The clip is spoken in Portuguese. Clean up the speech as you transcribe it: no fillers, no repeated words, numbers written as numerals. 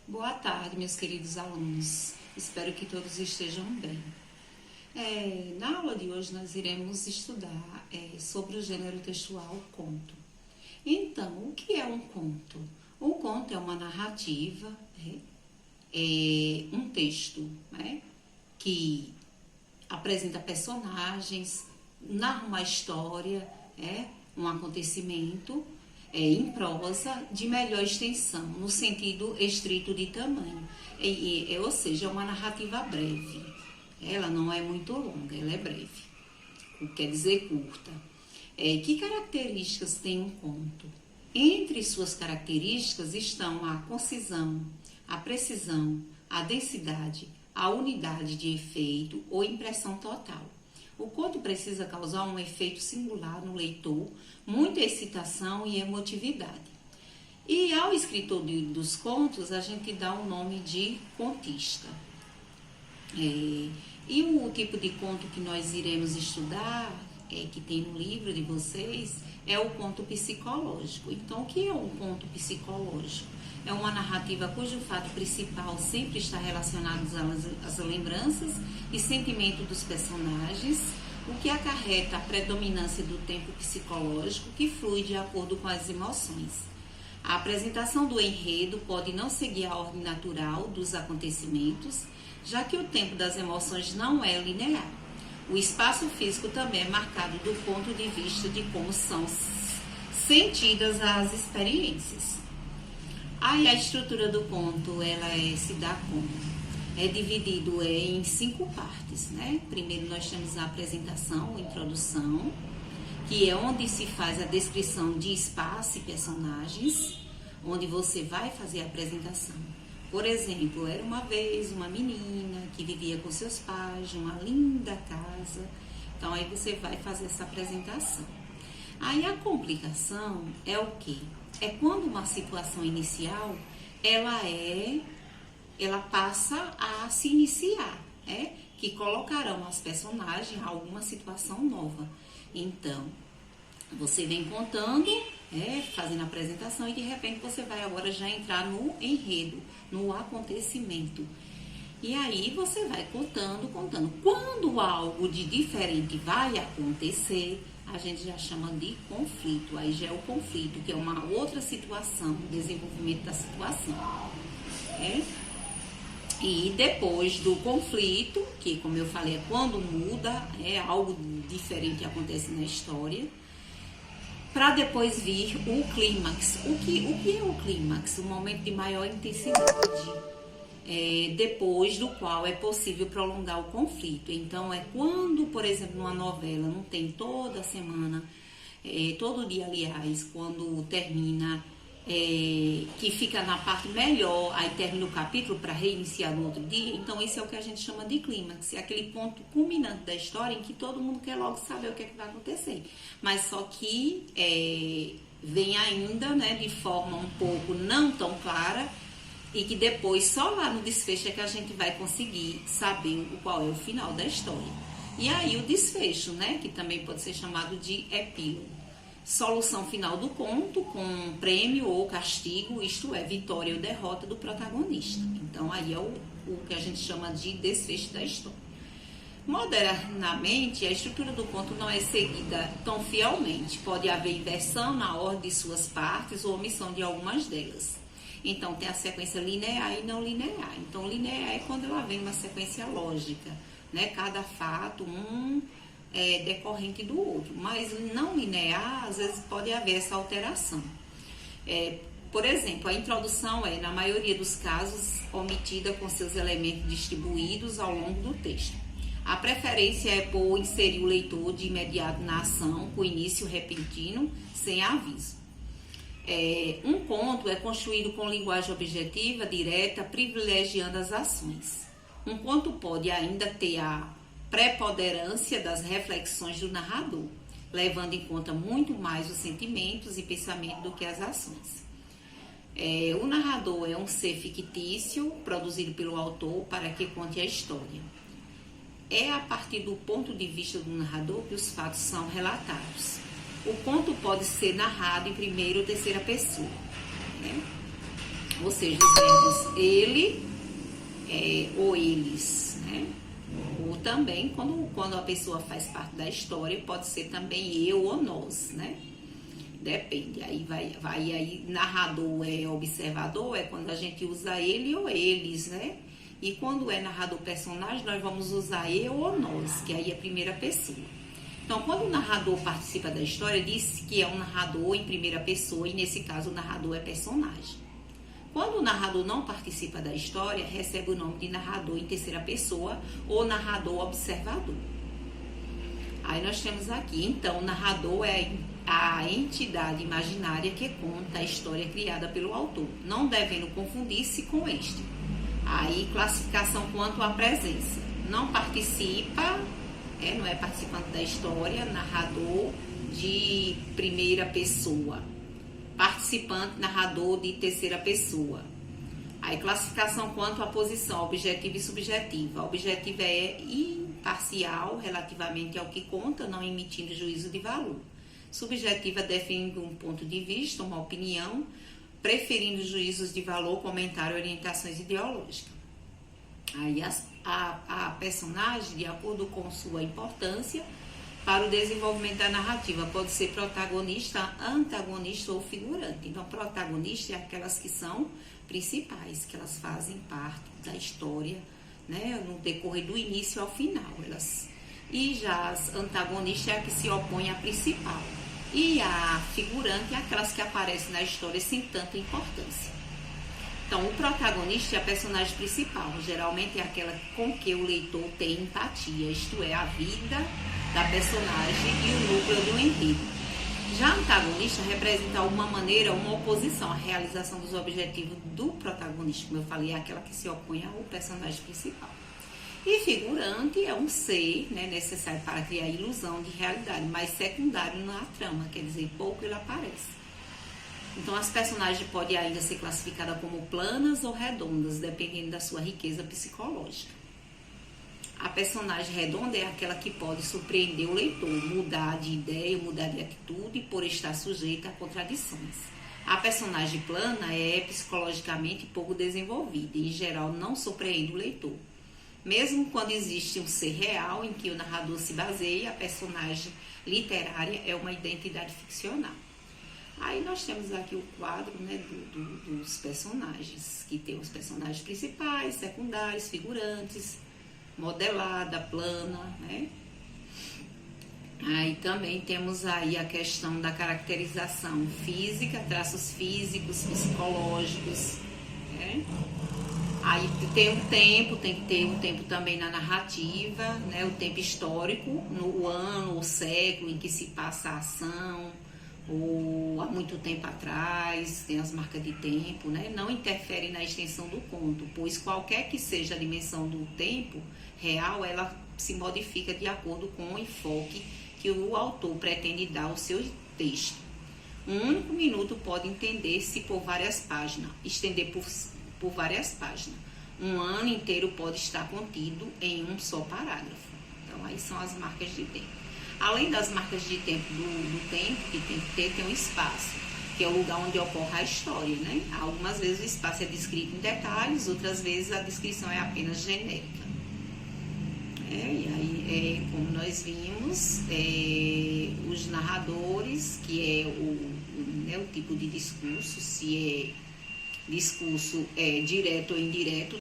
Boa tarde, meus queridos alunos. Espero que todos estejam bem. Na aula de hoje, nós iremos estudar sobre o gênero textual conto. Então, o que é um conto? Um conto é uma narrativa, um texto, que apresenta personagens, narra uma história, um acontecimento, em prosa de melhor extensão, no sentido estrito de tamanho, ou seja, é uma narrativa breve. Ela não é muito longa, ela é breve, quer dizer curta. Que características tem um conto? Entre suas características estão a concisão, a precisão, a densidade, a unidade de efeito ou impressão total. O conto precisa causar um efeito singular no leitor, muita excitação e emotividade. E ao escritor dos contos, a gente dá o nome de contista. E o tipo de conto que nós iremos estudar, que tem no livro de vocês, é o conto psicológico. Então, o que é um conto psicológico? É uma narrativa cujo fato principal sempre está relacionado às lembranças e sentimento dos personagens, o que acarreta a predominância do tempo psicológico que flui de acordo com as emoções. A apresentação do enredo pode não seguir a ordem natural dos acontecimentos, já que o tempo das emoções não é linear. O espaço físico também é marcado do ponto de vista de como são sentidas as experiências. Aí a estrutura do conto, ela se dá como? É dividido em 5 partes, Primeiro nós temos a apresentação, a introdução, que é onde se faz a descrição de espaço e personagens, onde você vai fazer a apresentação. Por exemplo, era uma vez uma menina que vivia com seus pais, numa linda casa. Então aí você vai fazer essa apresentação. Aí a complicação é o quê? É quando uma situação inicial, ela passa a se iniciar, que colocarão as personagens a alguma situação nova. Então, você vem contando, fazendo a apresentação, e de repente você vai agora já entrar no enredo, no acontecimento. E aí você vai contando. Quando algo de diferente vai acontecer, a gente já chama de conflito. Aí já é o conflito, que é uma outra situação, o desenvolvimento da situação. E depois do conflito, que como eu falei, é quando muda, algo diferente acontece na história, para depois vir o clímax. O que é o clímax? O momento de maior intensidade, depois do qual é possível prolongar o conflito. Então, é quando, por exemplo, numa novela, não tem toda semana, todo dia, aliás, quando termina, que fica na parte melhor, aí termina o capítulo para reiniciar no outro dia. Então, esse é o que a gente chama de clímax, é aquele ponto culminante da história em que todo mundo quer logo saber o que é que vai acontecer. Mas só que vem ainda, de forma um pouco não tão clara, e que depois, só lá no desfecho, é que a gente vai conseguir saber qual é o final da história. E aí o desfecho, que também pode ser chamado de epílogo. Solução final do conto com prêmio ou castigo, isto é, vitória ou derrota do protagonista. Então, aí é o que a gente chama de desfecho da história. Modernamente, a estrutura do conto não é seguida tão fielmente. Pode haver inversão na ordem de suas partes ou omissão de algumas delas. Então, tem a sequência linear e não linear. Então, linear é quando ela vem uma sequência lógica, Cada fato, é decorrente do outro. Mas não linear, às vezes, pode haver essa alteração. Por exemplo, a introdução é, na maioria dos casos, omitida com seus elementos distribuídos ao longo do texto. A preferência é por inserir o leitor de imediato na ação, com início repentino, sem aviso. Um conto é construído com linguagem objetiva, direta, privilegiando as ações. Um conto pode ainda ter a preponderância das reflexões do narrador, levando em conta muito mais os sentimentos e pensamentos do que as ações. O narrador é um ser fictício, produzido pelo autor para que conte a história. É a partir do ponto de vista do narrador que os fatos são relatados. O conto pode ser narrado em primeira ou terceira pessoa. ou seja, os verbos ele ou eles, né? Ou também, quando a pessoa faz parte da história, pode ser também eu ou nós, né? Depende. Aí aí narrador é observador, é quando a gente usa ele ou eles, né? E quando é narrador personagem, nós vamos usar eu ou nós, que aí é primeira pessoa. Então, quando o narrador participa da história, diz que é um narrador em primeira pessoa, e nesse caso o narrador é personagem. Quando o narrador não participa da história, recebe o nome de narrador em terceira pessoa ou narrador observador. Aí nós temos aqui, então, o narrador é a entidade imaginária que conta a história criada pelo autor, não devendo confundir-se com este. Aí, classificação quanto à presença. Não participa, não é participante da história, narrador de primeira pessoa. Participante, narrador de terceira pessoa. Aí, classificação quanto à posição objetiva e subjetiva. A objetiva é imparcial relativamente ao que conta, não emitindo juízo de valor. Subjetiva defende um ponto de vista, uma opinião, preferindo juízos de valor, comentário e orientações ideológicas. Aí a personagem, de acordo com sua importância para o desenvolvimento da narrativa, pode ser protagonista, antagonista ou figurante. Então, protagonista é aquelas que são principais, que elas fazem parte da história, né, no decorrer do início ao final. E já as antagonistas é a que se opõe à principal. E a figurante é aquelas que aparecem na história sem tanta importância. Então, o protagonista é a personagem principal. Geralmente é aquela com que o leitor tem empatia, isto é, a vida da personagem e o núcleo do enredo. Já a antagonista representa, de alguma maneira, uma oposição à realização dos objetivos do protagonista. Como eu falei, é aquela que se opõe ao personagem principal. E figurante é um ser, né, necessário para criar ilusão de realidade, mas secundário na trama, quer dizer, pouco ele aparece. Então, as personagens podem ainda ser classificadas como planas ou redondas, dependendo da sua riqueza psicológica. A personagem redonda é aquela que pode surpreender o leitor, mudar de ideia, mudar de atitude, por estar sujeita a contradições. A personagem plana é psicologicamente pouco desenvolvida e, em geral, não surpreende o leitor. Mesmo quando existe um ser real em que o narrador se baseia, a personagem literária é uma identidade ficcional. Aí nós temos aqui o quadro, né, dos personagens, que tem os personagens principais, secundários, figurantes, modelada, plana, né? Aí também temos aí a questão da caracterização física, traços físicos, psicológicos, né? Aí tem que ter um tempo também na narrativa, né? O tempo histórico, no ano, o século em que se passa a ação, ou há muito tempo atrás, tem as marcas de tempo, né? Não interfere na extensão do conto, pois qualquer que seja a dimensão do tempo real, ela se modifica de acordo com o enfoque que o autor pretende dar ao seu texto. Um único minuto pode entender-se por várias páginas, estender por várias páginas. Um ano inteiro pode estar contido em um só parágrafo. Então, aí são as marcas de tempo. Além das marcas de tempo do tempo que tem que ter, tem um espaço, que é o lugar onde ocorre a história, né? Algumas vezes o espaço é descrito em detalhes, outras vezes a descrição é apenas genérica. E aí, como nós vimos, os narradores, que é o tipo de discurso, se é discurso direto ou indireto,